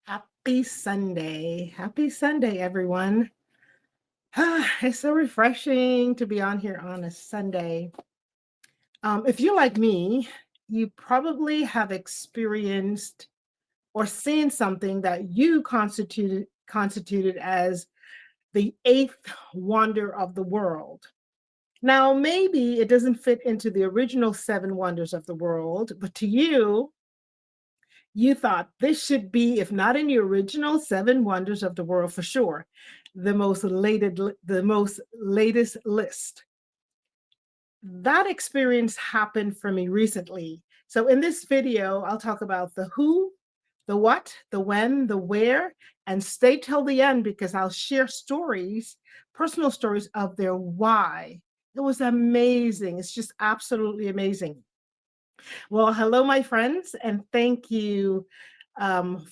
Happy Sunday. Happy Sunday, everyone. It's so refreshing to be on here on a Sunday. If you're like me, you probably have experienced or seen something that you constituted as the eighth wonder of the world. Now, maybe it doesn't fit into the original seven wonders of the world, but to you, you thought this should be, if not in the original seven wonders of the world for sure, the most latest list. That experience happened for me recently. So in this video, I'll talk about the who, the what, the when, the where, and stay till the end because I'll share stories, personal stories of their why. It was amazing. It's just absolutely amazing. Well, hello, my friends, and thank you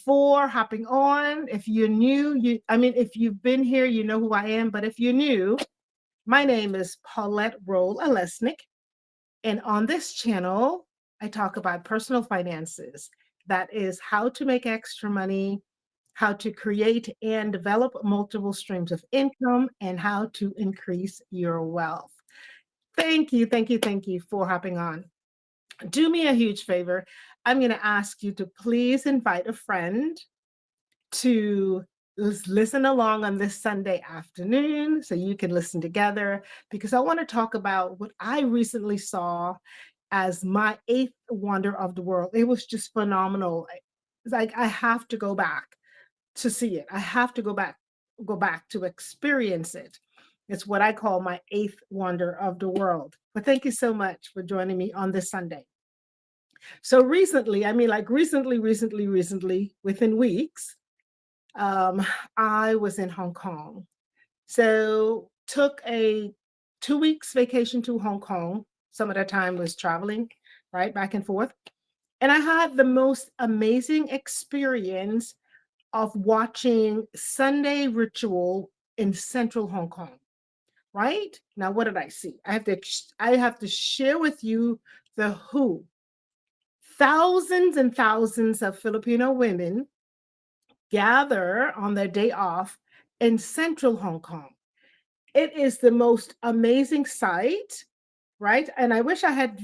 for hopping on. If you're new, if you've been here, you know who I am. But if you're new, my name is Paulette Rolle-Alesnik, and on this channel, I talk about personal finances. That is how to make extra money, how to create and develop multiple streams of income, and how to increase your wealth. Thank you for hopping on. Do me a huge favor. I'm going to ask you to please invite a friend to listen along on this Sunday afternoon so you can listen together because I want to talk about what I recently saw as my eighth wonder of the world. It was just phenomenal. It's like I have to go back to see it. I have to go back to experience it. It's what I call my eighth wonder of the world. But thank you so much for joining me on this Sunday. So recently, recently, within weeks, um, I was in Hong Kong. So took a 2 weeks vacation to Hong Kong. Some of the time was traveling, right, back and forth. And I had the most amazing experience of watching Sunday ritual in central Hong Kong. Right? Now, what did I see? I have to share with you the who. Thousands and thousands of Filipino women gather on their day off in central Hong Kong. It is the most amazing sight, right? And I wish I had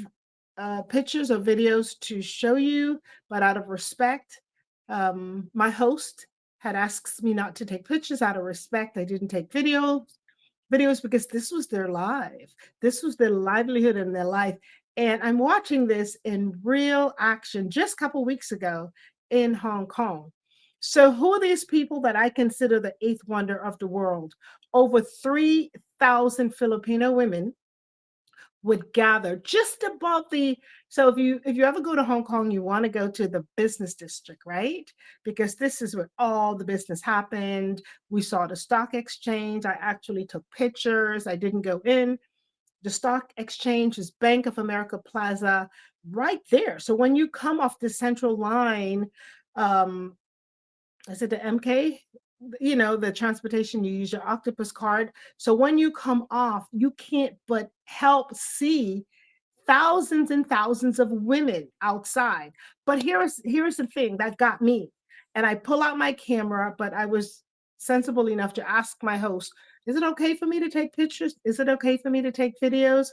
pictures or videos to show you, but out of respect, my host had asked me not to take pictures out of respect. I didn't take videos because this was their life. This was their livelihood and their life. And I'm watching this in real action just a couple weeks ago in Hong Kong. So, who are these people that I consider the eighth wonder of the world? Over 3,000 Filipino women would gather just above the so if you ever go to Hong Kong, you want to go to the business district, right? Because this is where all the business happened. We saw the stock exchange. I actually took pictures. I didn't go in. The stock exchange is Bank of America Plaza right there. So when you come off the central line, um, is it the MK? The transportation, you use your octopus card. So when you come off, you can't but help see thousands and thousands of women outside. But here's the thing that got me. And I pull out my camera, but I was sensible enough to ask my host, is it okay for me to take pictures? Is it okay for me to take videos?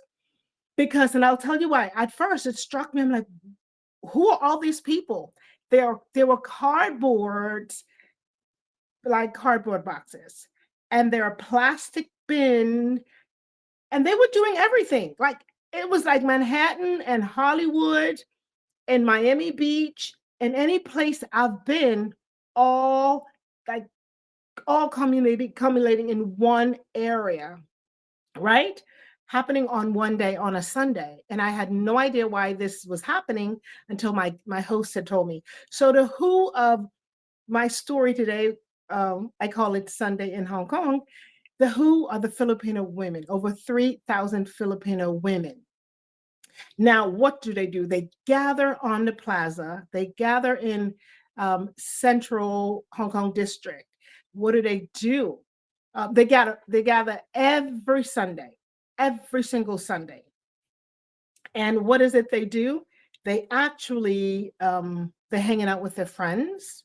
Because, and I'll tell you why. At first, it struck me. I'm like, who are all these people? There were cardboard boxes, and there are plastic bin, and they were doing everything. Like it was like Manhattan and Hollywood and Miami Beach and any place I've been, all like all culminating in one area, right? Happening on one day on a Sunday. And I had no idea why this was happening until my host had told me. So the who of my story today, I call it Sunday in Hong Kong. The who are the Filipino women, over 3,000 Filipino women. Now, what do? They gather on the plaza, they gather in central Hong Kong district. What do? They gather every single Sunday. And what is it they do? They actually, they're hanging out with their friends.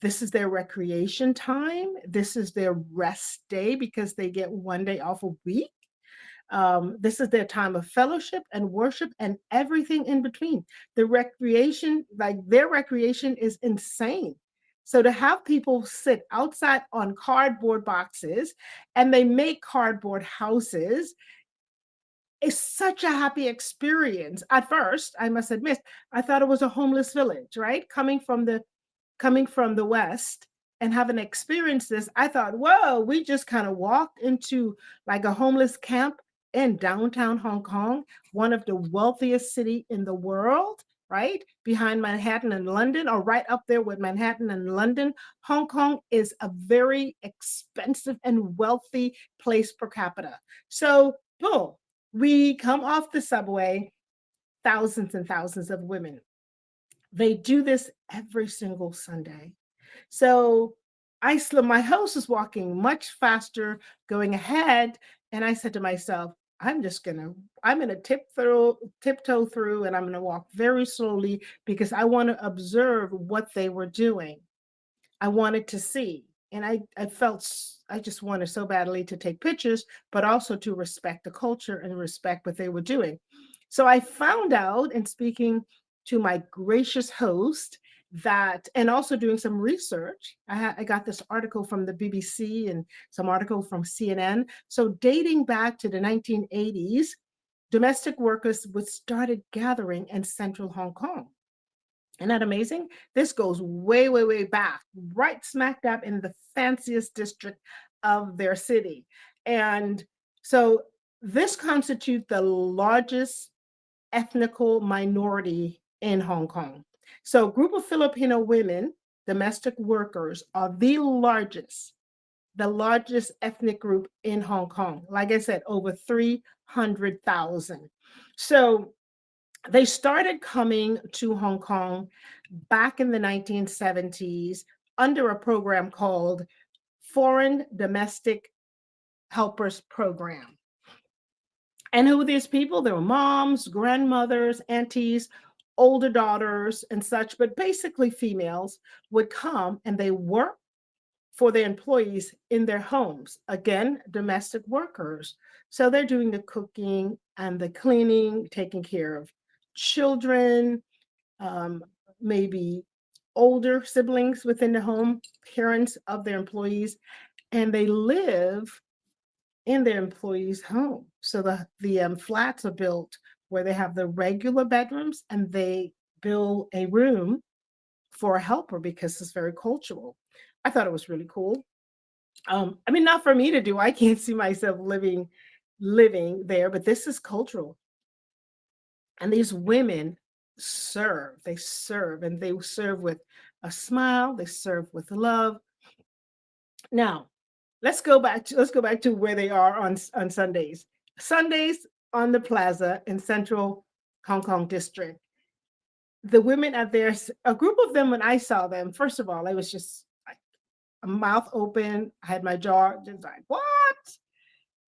This is their recreation time. This is their rest day because they get one day off a week. This is their time of fellowship and worship and everything in between. The recreation, like their recreation is insane. So to have people sit outside on cardboard boxes and they make cardboard houses is such a happy experience. At first, I must admit, I thought it was a homeless village, right? Coming from the West and having experienced this, I thought, whoa, we just kind of walked into like a homeless camp in downtown Hong Kong, one of the wealthiest city in the world, right? Behind Manhattan and London, or right up there with Manhattan and London. Hong Kong is a very expensive and wealthy place per capita. So, boom, we come off the subway, thousands and thousands of women. They do this every single Sunday. So my host was walking much faster, going ahead, and I said to myself, I'm gonna tiptoe through, and I'm gonna walk very slowly because I want to observe what they were doing. I wanted to see. And I just wanted so badly to take pictures, but also to respect the culture and respect what they were doing. So I found out in speaking to my gracious host that, and also doing some research, I got this article from the BBC and some article from CNN. So dating back to the 1980s, domestic workers would started gathering in central Hong Kong. Isn't that amazing? This goes way, way, way back, right smack dab in the fanciest district of their city. And so this constitutes the largest ethnical minority in Hong Kong. So a group of Filipino women, domestic workers, are the largest ethnic group in Hong Kong. Like I said, over 300,000. So they started coming to Hong Kong back in the 1970s under a program called Foreign Domestic Helpers Program. And who were these people? There were moms, grandmothers, aunties, older daughters, and such, but basically females would come and they work for their employees in their homes. Again, domestic workers. So they're doing the cooking and the cleaning, taking care of children, um, maybe older siblings within the home, parents of their employees, and they live in their employees' home. So the flats are built where they have the regular bedrooms and they build a room for a helper because it's very cultural. I thought it was really cool. I mean, not for me to do. I can't see myself living there, but this is cultural. And these women serve, and they serve with a smile, they serve with love. Now, let's go back to where they are on Sundays. Sundays on the plaza in central Hong Kong district. The women are there, a group of them. When I saw them, first of all, I was just like a mouth open. I had my jaw just like, what?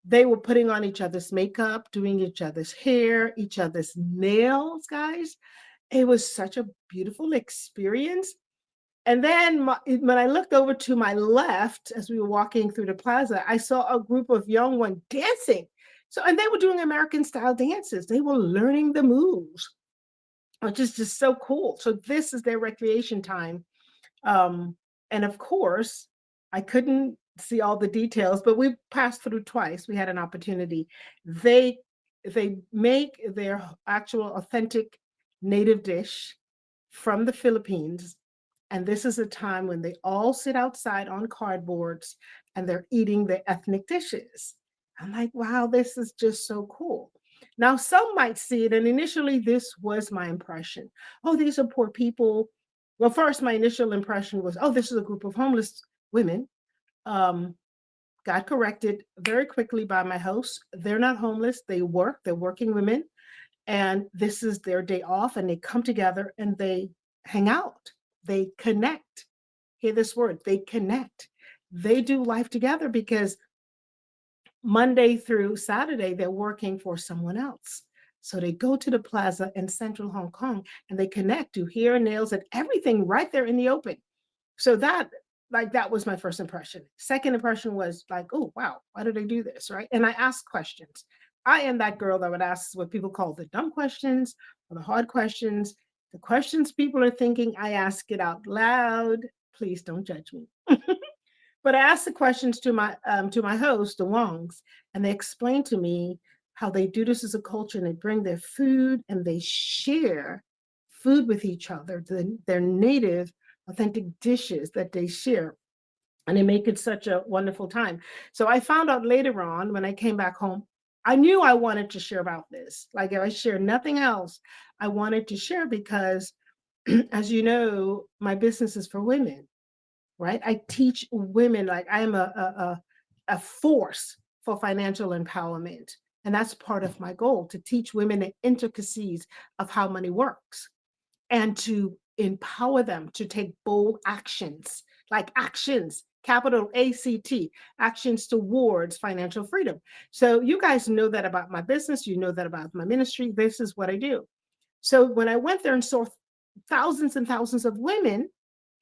They were putting on each other's makeup, doing each other's hair, each other's nails, guys. It was such a beautiful experience. And then when I looked over to my left as we were walking through the plaza, I saw a group of young ones dancing. So, and they were doing American style dances. They were learning the moves, which is just so cool. So this is their recreation time. Um, and of course, I couldn't see all the details, but we passed through twice. We had an opportunity. They they make their actual authentic native dish from the Philippines, and this is a time when they all sit outside on cardboards and they're eating their ethnic dishes. I'm like, wow, this is just so cool. Now, some might see it, and initially, this was my impression. Oh, these are poor people. Well, first, my initial impression was, oh, this is a group of homeless women. Um, got corrected very quickly by my host. They're not homeless. They're working women, and this is their day off, and they come together and they hang out. They connect. Hear this word, they connect. They do life together because Monday through Saturday, they're working for someone else. So they go to the plaza in central Hong Kong and they connect, do hair, nails, and everything right there in the open. So that was my first impression. Second impression was like, oh wow, why do they do this? Right. And I asked questions. I am that girl that would ask what people call the dumb questions or the hard questions. The questions people are thinking, I ask it out loud. Please don't judge me. But I asked the questions to my host, the Wongs, and they explained to me how they do this as a culture, and they bring their food and they share food with each other, their native, authentic dishes that they share, and they make it such a wonderful time. So I found out later on when I came back home, I knew I wanted to share about this. Like if I share nothing else, I wanted to share because, as you know, my business is for women, right? I teach women, like I am a force for financial empowerment. And that's part of my goal, to teach women the intricacies of how money works and to empower them to take bold actions, like actions, capital ACT, actions towards financial freedom. So you guys know that about my business. You know that about my ministry. This is what I do. So when I went there and saw thousands and thousands of women,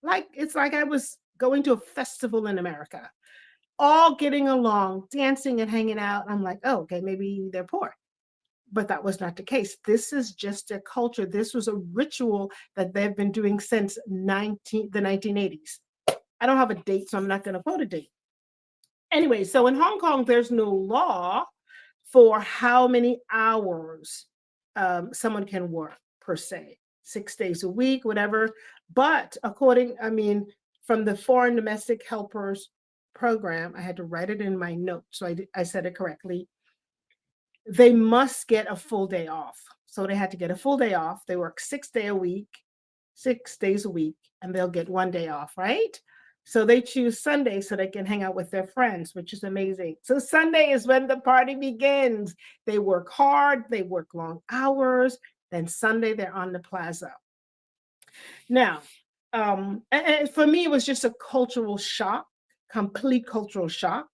like it's like I was going to a festival in America, all getting along, dancing and hanging out. I'm like, oh, okay, maybe they're poor. But that was not the case. This is just their culture. This was a ritual that they've been doing since the 1980s. I don't have a date, so I'm not going to quote a date. Anyway, so in Hong Kong, there's no law for how many hours someone can work per se, 6 days a week, whatever. But from the Foreign Domestic Helpers Program, I had to write it in my notes, so I said it correctly. They must get a full day off. So they had to get a full day off. They work 6 days a week, 6 days a week, and they'll get one day off, right? So they choose Sunday so they can hang out with their friends, which is amazing. So Sunday is when the party begins. They work hard, they work long hours. Then Sunday, they're on the plaza. Now, and for me, it was just a cultural shock, complete cultural shock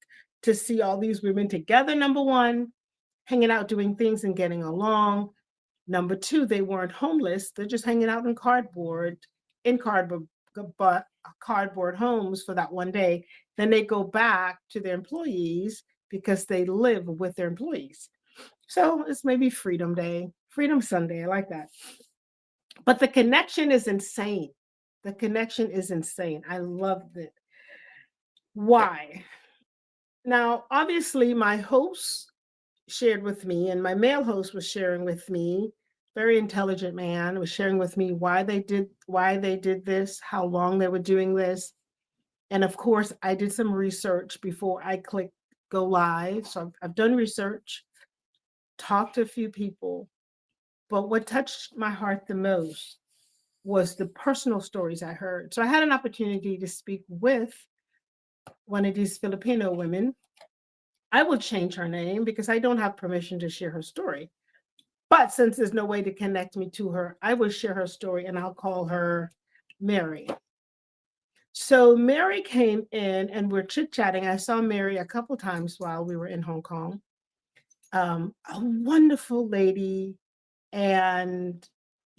to see all these women together, number one, hanging out, doing things and getting along. Number two, they weren't homeless. They're just hanging out in cardboard homes for that one day. Then they go back to their employees because they live with their employees. So it's maybe Freedom Day, Freedom Sunday. I like that. But the connection is insane. The connection is insane. I loved it. Why? Now, obviously, my host shared with me, and my male host was sharing with me, very intelligent man, was sharing with me why they did this, how long they were doing this. And of course, I did some research before I clicked go live. So I've done research, talked to a few people, but what touched my heart the most was the personal stories I heard. So I had an opportunity to speak with one of these Filipino women. I will change her name because I don't have permission to share her story. But since there's no way to connect me to her, I will share her story and I'll call her Mary. So Mary came in and we're chit-chatting. I saw Mary a couple times while we were in Hong Kong. A wonderful lady. And,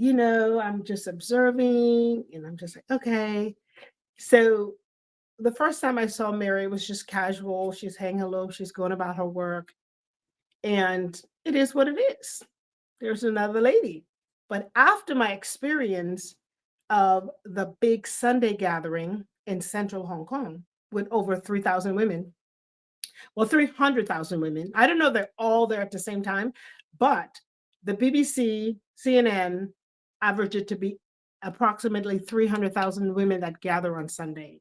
I'm just observing and I'm just like, okay. So the first time I saw Mary was just casual. She's hanging low. She's going about her work. And it is what it is. There's another lady. But after my experience of the big Sunday gathering in central Hong Kong with over 3,000 women, well, 300,000 women, I don't know they're all there at the same time, but the BBC, CNN average it to be approximately 300,000 women that gather on Sundays.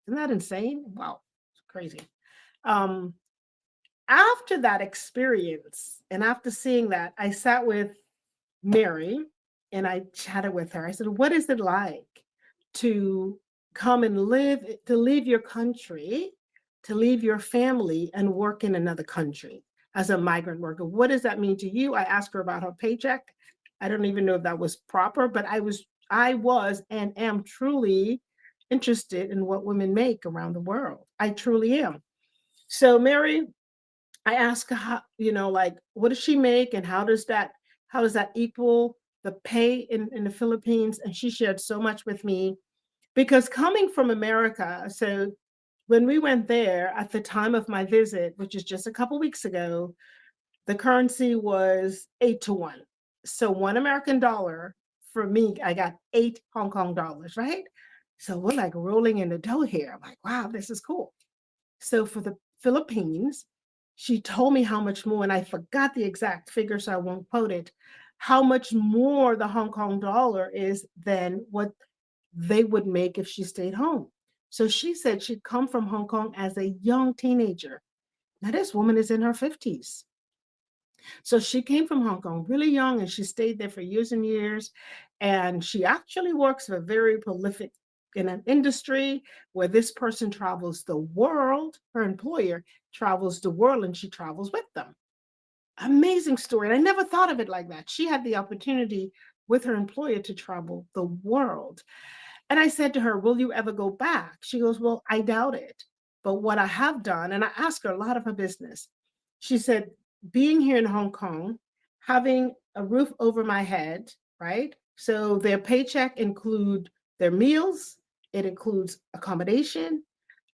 Isn't that insane? Wow, it's crazy. After that experience and after seeing that, I sat with Mary and I chatted with her. I said, what is it like to come and leave your country, to leave your family and work in another country as a migrant worker? What does that mean to you? I asked her about her paycheck. I don't even know if that was proper, but I was and am truly interested in what women make around the world. I truly am. So Mary, I asked her, like, what does she make and how does that equal the pay in the Philippines? And she shared so much with me. Because coming from America, so when we went there at the time of my visit, which is just a couple weeks ago, the currency was 8 to 1. So $1 American for me, I got 8 HK dollars, right? So we're like rolling in the dough here. I'm like, wow, this is cool. So for the Philippines, she told me how much more, and I forgot the exact figure, so I won't quote it, how much more the Hong Kong dollar is than what they would make if she stayed home. So she said she'd come from Hong Kong as a young teenager. Now, this woman is in her 50s. So she came from Hong Kong really young and she stayed there for years and years. And she actually works for a very prolific in an industry where this person travels the world. Her employer travels the world and she travels with them. Amazing story. And I never thought of it like that. She had the opportunity with her employer to travel the world. And I said to her, will you ever go back? She goes, well, I doubt it. But what I have done, and I asked her a lot of her business, she said, being here in Hong Kong, having a roof over my head, right? So their paycheck include their meals, it includes accommodation.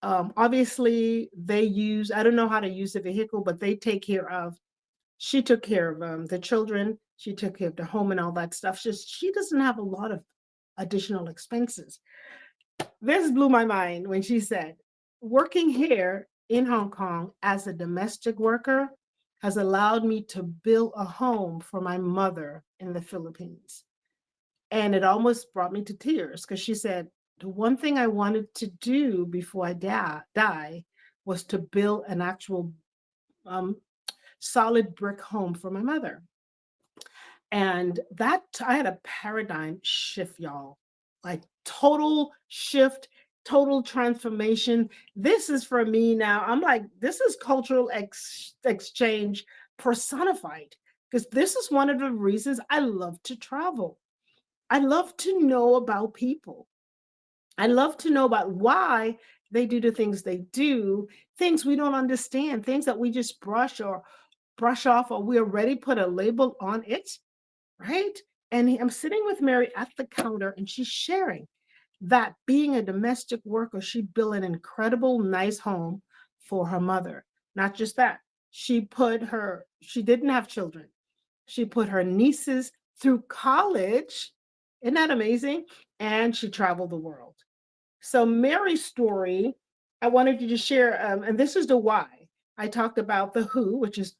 Obviously, they use, I don't know how to use the vehicle, but they take care of, she took care of the children, she took care of the home and all that stuff. Just she doesn't have a lot of additional expenses. This blew my mind when she said, working here in Hong Kong as a domestic worker has allowed me to build a home for my mother in the Philippines. And it almost brought me to tears because she said, the one thing I wanted to do before I die was to build an actual um, solid brick home for my mother. And that I had a paradigm shift, y'all. Like total shift, total transformation. This is for me now. I'm like, this is cultural exchange personified because this is one of the reasons I love to travel. I love to know about people. I love to know about why they do the things they do, things we don't understand, things that we just brush off, or we already put a label on it, right? And I'm sitting with Mary at the counter and she's sharing that being a domestic worker, she built an incredible, nice home for her mother. Not just that, she didn't have children. She put her nieces through college. Isn't that amazing? And she traveled the world. So Mary's story, I wanted you to share, and this is the why. I talked about the who, which is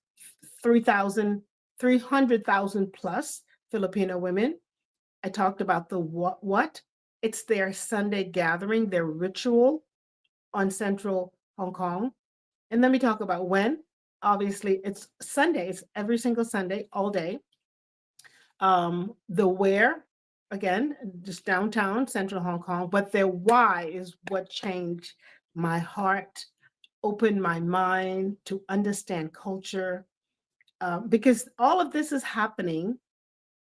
3,000, 300,000 plus Filipino women. I talked about the what. It's their Sunday gathering, their ritual on Central Hong Kong. And let me talk about when. Obviously, it's Sundays, every single Sunday, all day. The where, again, just downtown Central Hong Kong, but their why is what changed my heart, opened my mind to understand culture, because all of this is happening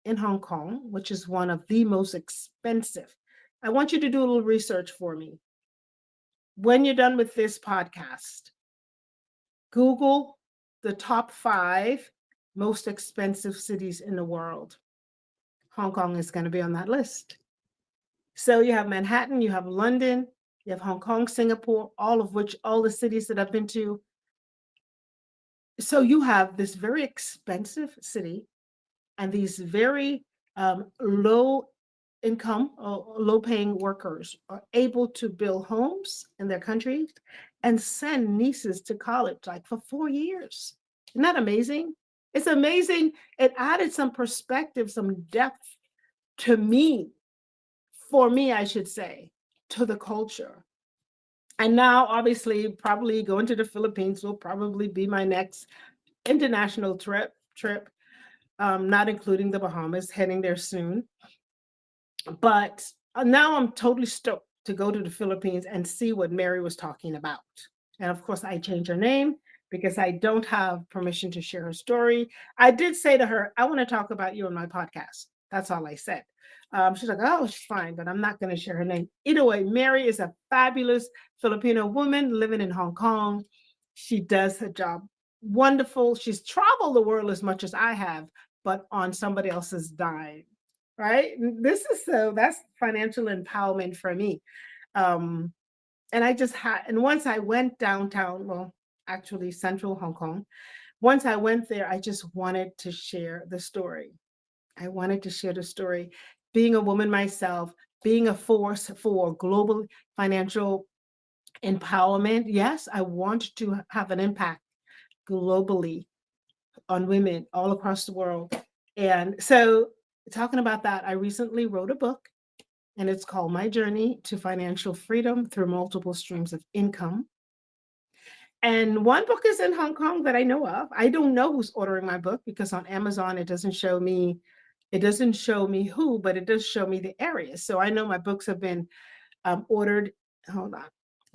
in Hong Kong, which is one of the most expensive. I want you to do a little research for me. When you're done with this podcast, Google the top 5 most expensive cities in the world. Hong Kong is going to be on that list. So you have Manhattan, you have London, you have Hong Kong, Singapore, all of which, all the cities that I've been to. So you have this very expensive city and these very low income or low paying workers are able to build homes in their countries and send nieces to college like for 4 years. Isn't that amazing? It's amazing. It added some perspective, some depth to me, for me, I should say, to the culture. And now, obviously, probably going to the Philippines will probably be my next international trip, not including the Bahamas, heading there soon. But now I'm totally stoked to go to the Philippines and see what Mary was talking about. And of course, I changed her name because I don't have permission to share her story. I did say to her, I want to talk about you on my podcast. That's all I said. She's like, oh, she's fine, but I'm not going to share her name. Either way, Mary is a fabulous Filipino woman living in Hong Kong. She does her job wonderful. She's traveled the world as much as I have, but on somebody else's dime. right? That's financial empowerment for me. Um, and I just had, and once I went downtown, well, actually central Hong Kong, once I went there, I just wanted to share the story. I wanted to share the story. Being a woman myself, being a force for global financial empowerment. Yes, I want to have an impact globally on women all across the world. And so, talking about that, I recently wrote a book, and it's called My Journey to Financial Freedom Through Multiple Streams of Income. And one book is in Hong Kong that I know of. I don't know who's ordering my book because on Amazon it doesn't show me who, but it does show me the area. So I know my books have been ordered. Hold on.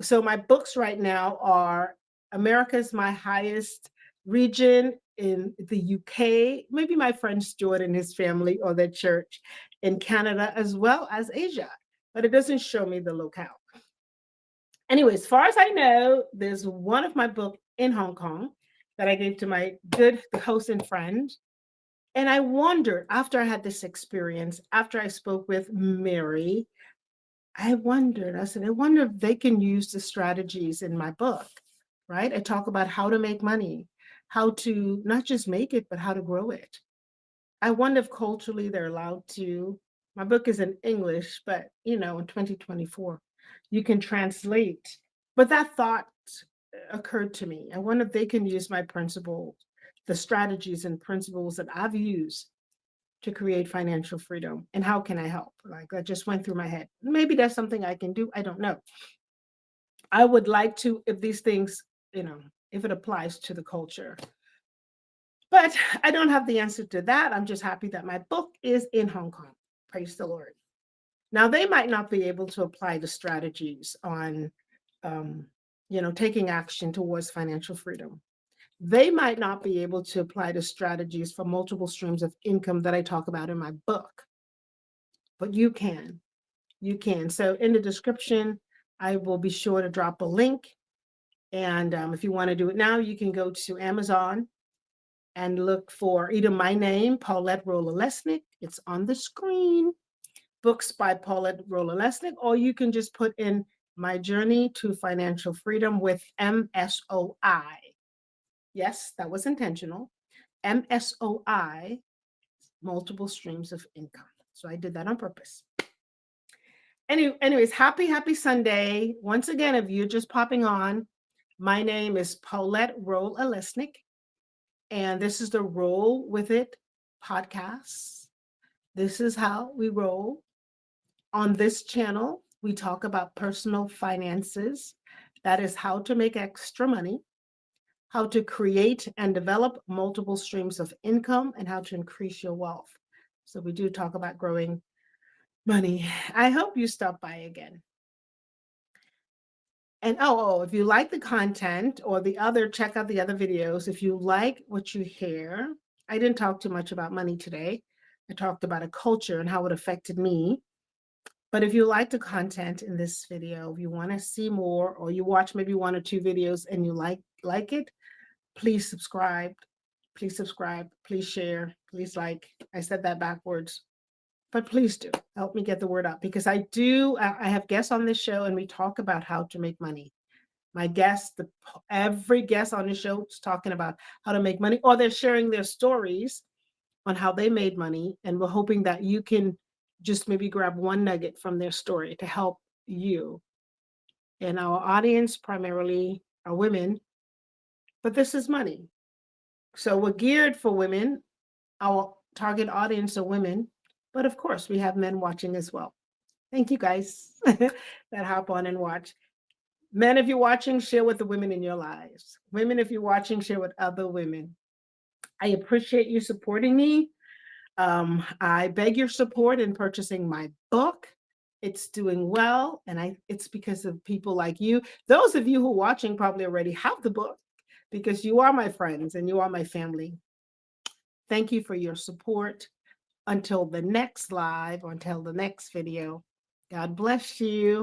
So my books right now are America's my highest region in the UK, maybe my friend Stuart and his family or their church in Canada, as well as Asia, but it doesn't show me the locale. Anyway, as far as I know, there's one of my book in Hong Kong that I gave to my good host and friend. And I wondered after I had this experience, after I spoke with Mary, I said, I wonder if they can use the strategies in my book, right? I talk about how to make money, how to not just make it, but how to grow it. I wonder if culturally they're allowed to. My book is in English, but in 2024, you can translate. But that thought occurred to me. I wonder if they can use my principles, the strategies and principles that I've used to create financial freedom, and how can I help? Like that just went through my head. Maybe that's something I can do. I don't know. I would like to, if these things, if it applies to the culture. But I don't have the answer to that. I'm just happy that my book is in Hong Kong. Praise the Lord. Now, they might not be able to apply the strategies on, taking action towards financial freedom. They might not be able to apply the strategies for multiple streams of income that I talk about in my book, but you can. You can. So, in the description, I will be sure to drop a link. And if you want to do it now, you can go to Amazon and look for either my name, Paulette Rolle-Alesnik. It's on the screen. Books by Paulette Rolle-Alesnik, or you can just put in My Journey to Financial Freedom with MSOI. Yes, that was intentional. MSOI, multiple streams of income. So I did that on purpose. Anyways, happy Sunday. Once again, if you're just popping on, my name is Paulette Rolle-Alesnik, and this is the Roll With It podcast. This is how we roll. On this channel, we talk about personal finances. That is how to make extra money, how to create and develop multiple streams of income, and how to increase your wealth. So we do talk about growing money. I hope you stop by again. And if you like the content or check out the other videos. If you like what you hear, I didn't talk too much about money today. I talked about a culture and how it affected me. But if you like the content in this video, if you want to see more, or you watch maybe one or two videos and you like it, please subscribe. Please subscribe. Please share. Please like. I said that backwards. But please do help me get the word out, because I have guests on this show and we talk about how to make money. My guests, every guest on the show is talking about how to make money, or they're sharing their stories on how they made money. And we're hoping that you can just maybe grab one nugget from their story to help you. And our audience primarily are women, but this is money. So we're geared for women. Our target audience are women, but of course we have men watching as well. Thank you guys that hop on and watch. Men, if you're watching, share with the women in your lives. Women, if you're watching, share with other women. I appreciate you supporting me. I beg your support in purchasing my book. It's doing well, and it's because of people like you. Those of you who are watching probably already have the book, because you are my friends and you are my family. Thank you for your support. Until the next live, or until the next video, God bless you.